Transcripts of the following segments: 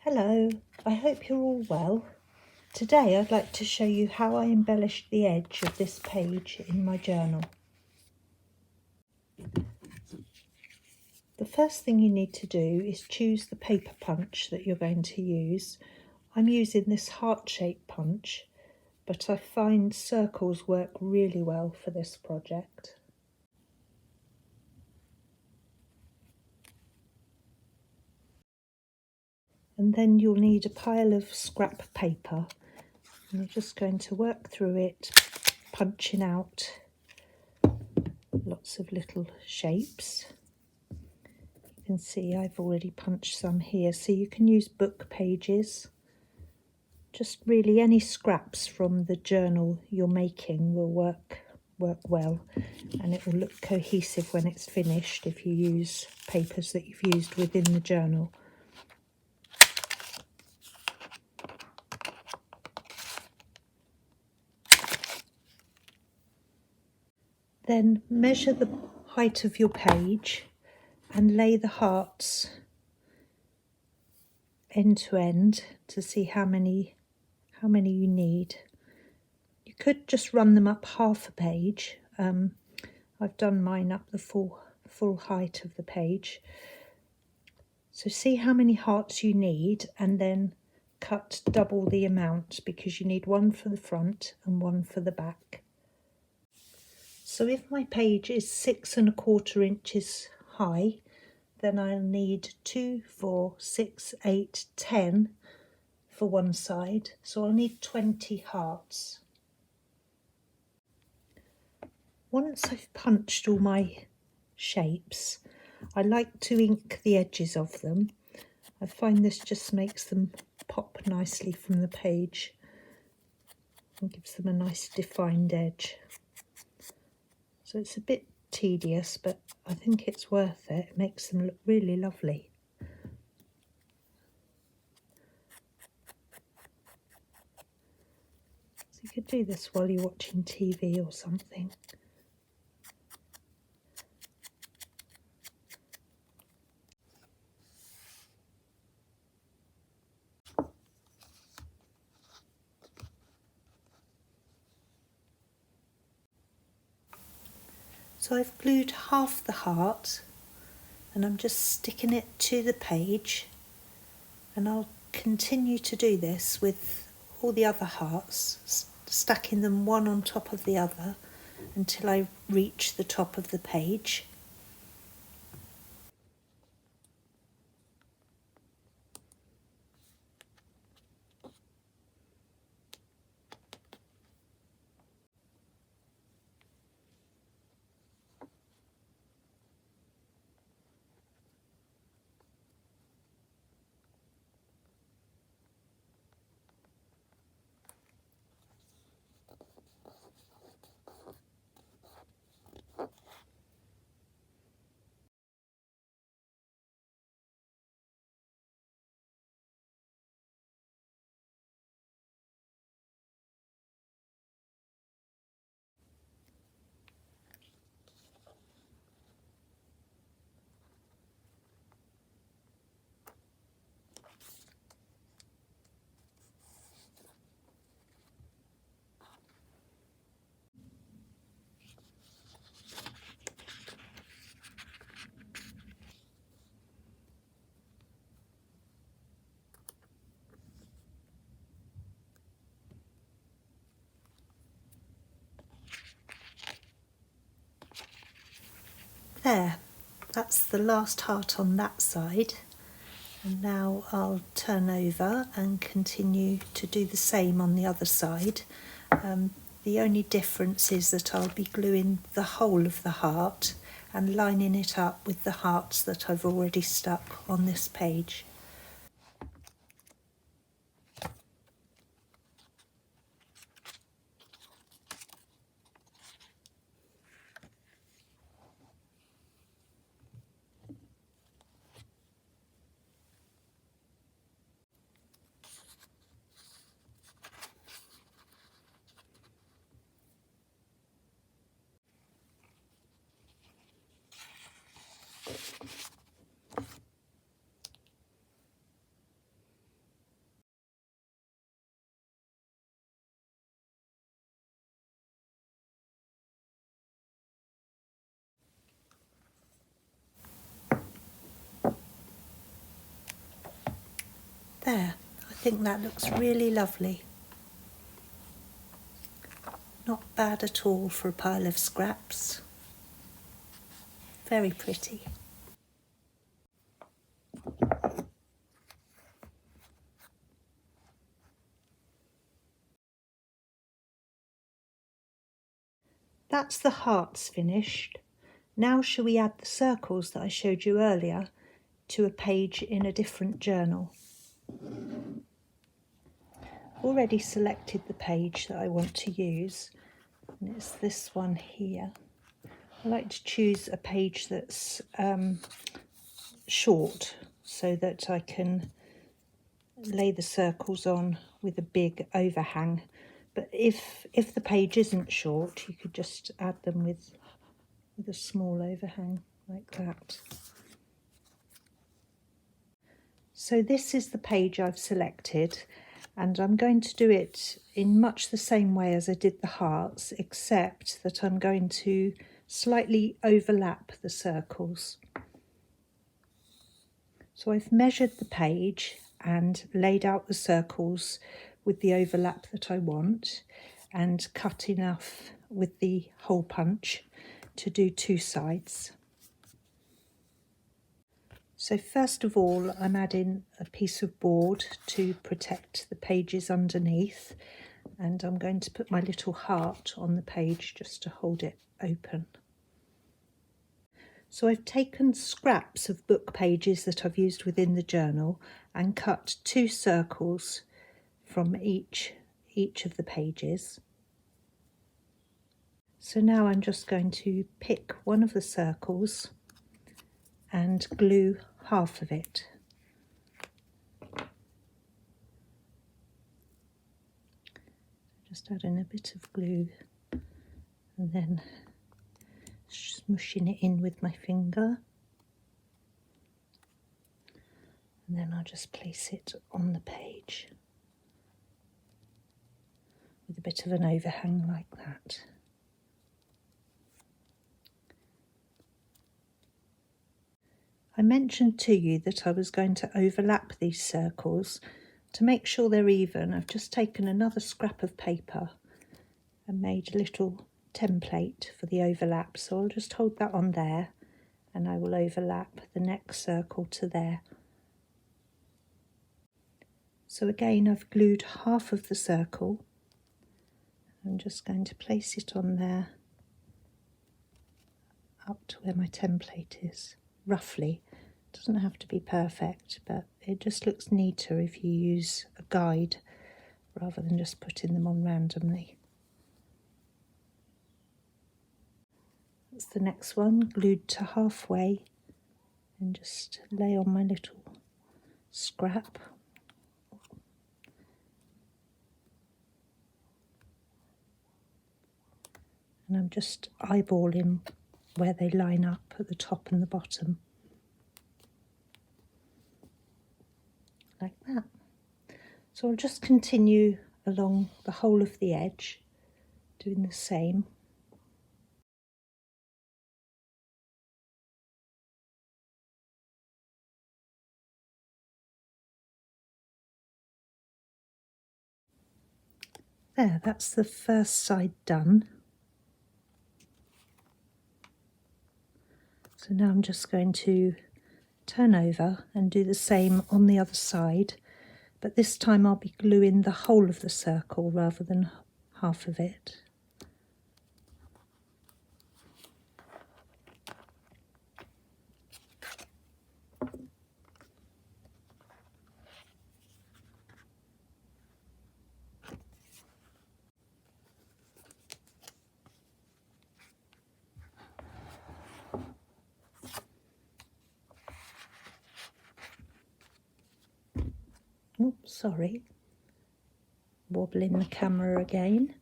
Hello, I hope you're all well. Today I'd like to show you how I embellished the edge of this page in my journal. The first thing you need to do is choose the paper punch that you're going to use. I'm using this heart-shaped punch, but I find circles work really well for this project. And then you'll need a pile of scrap paper, and you're just going to work through it, punching out lots of little shapes. You can see I've already punched some here, so you can use book pages. Just really any scraps from the journal you're making will work well, and it will look cohesive when it's finished if you use papers that you've used within the journal. Then measure the height of your page and lay the hearts end to end to see how many you need. You could just run them up half a page. I've done mine up the full height of the page. So see how many hearts you need and then cut double the amount, because you need one for the front and one for the back. So if my page is 6 1/4 inches high, then I'll need 2, 4, 6, 8, 10 for one side. So I'll need 20 hearts. Once I've punched all my shapes, I like to ink the edges of them. I find this just makes them pop nicely from the page and gives them a nice defined edge. So it's a bit tedious, but I think it's worth it. It makes them look really lovely. So you could do this while you're watching TV or something. So I've glued half the heart and I'm just sticking it to the page, and I'll continue to do this with all the other hearts, stacking them one on top of the other until I reach the top of the page. There, that's the last heart on that side. And now I'll turn over and continue to do the same on the other side. The only difference is that I'll be gluing the whole of the heart and lining it up with the hearts that I've already stuck on this page. There, I think that looks really lovely. Not bad at all for a pile of scraps. Very pretty. That's the hearts finished. Now shall we add the circles that I showed you earlier to a page in a different journal? Already selected the page that I want to use, and it's this one here. I like to choose a page that's short so that I can lay the circles on with a big overhang. But if the page isn't short, you could just add them with a small overhang like that. So this is the page I've selected, and I'm going to do it in much the same way as I did the hearts, except that I'm going to slightly overlap the circles. So I've measured the page and laid out the circles with the overlap that I want, and cut enough with the hole punch to do two sides. So first of all, I'm adding a piece of board to protect the pages underneath, and I'm going to put my little heart on the page just to hold it open. So I've taken scraps of book pages that I've used within the journal and cut two circles from each of the pages. So now I'm just going to pick one of the circles and glue half of it. Just adding a bit of glue and then smushing it in with my finger. And then I'll just place it on the page with a bit of an overhang like that. I mentioned to you that I was going to overlap these circles. To make sure they're even, I've just taken another scrap of paper and made a little template for the overlap. So I'll just hold that on there and I will overlap the next circle to there. So again, I've glued half of the circle. I'm just going to place it on there up to where my template is, roughly. It doesn't have to be perfect, but it just looks neater if you use a guide rather than just putting them on randomly. That's the next one, glued to halfway, and just lay on my little scrap. And I'm just eyeballing where they line up at the top and the bottom. Like that. So I'll just continue along the whole of the edge, doing the same. There, that's the first side done. So now I'm just going to turn over and do the same on the other side, but this time I'll be gluing the whole of the circle rather than half of it. Oh, sorry, wobbling the camera again.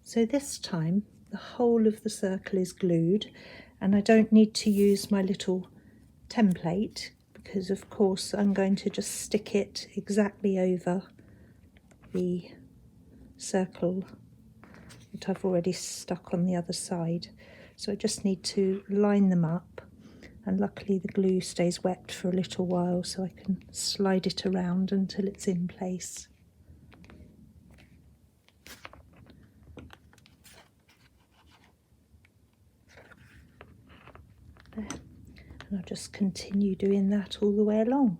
So this time the whole of the circle is glued, and I don't need to use my little template because of course I'm going to just stick it exactly over the circle that I've already stuck on the other side. So I just need to line them up, and luckily the glue stays wet for a little while, so I can slide it around until it's in place. There. And I'll just continue doing that all the way along.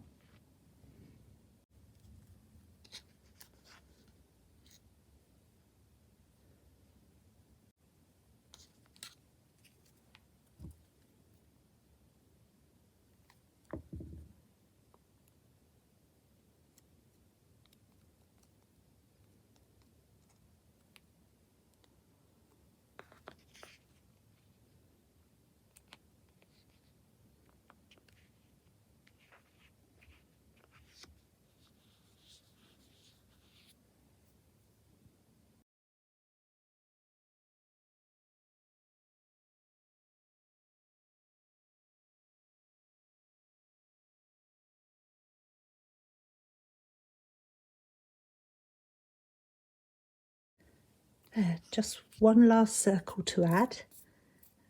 There, just one last circle to add,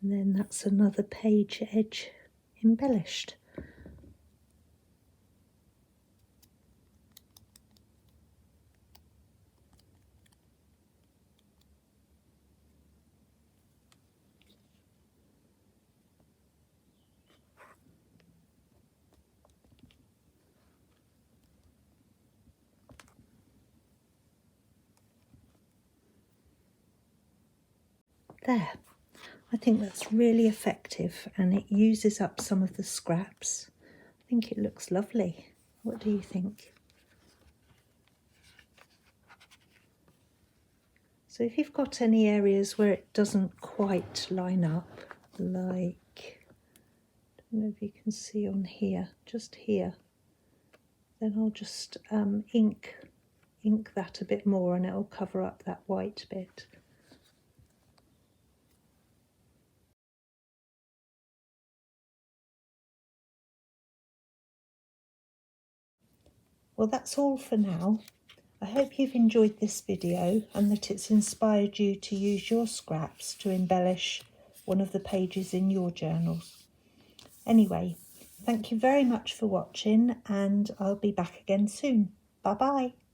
and then that's another page edge embellished. There, I think that's really effective and it uses up some of the scraps. I think it looks lovely. What do you think? So if you've got any areas where it doesn't quite line up, like, I don't know if you can see on here, just here, then I'll just ink that a bit more and it'll cover up that white bit. Well, that's all for now. I hope you've enjoyed this video and that it's inspired you to use your scraps to embellish one of the pages in your journals. Anyway, thank you very much for watching and I'll be back again soon. Bye bye.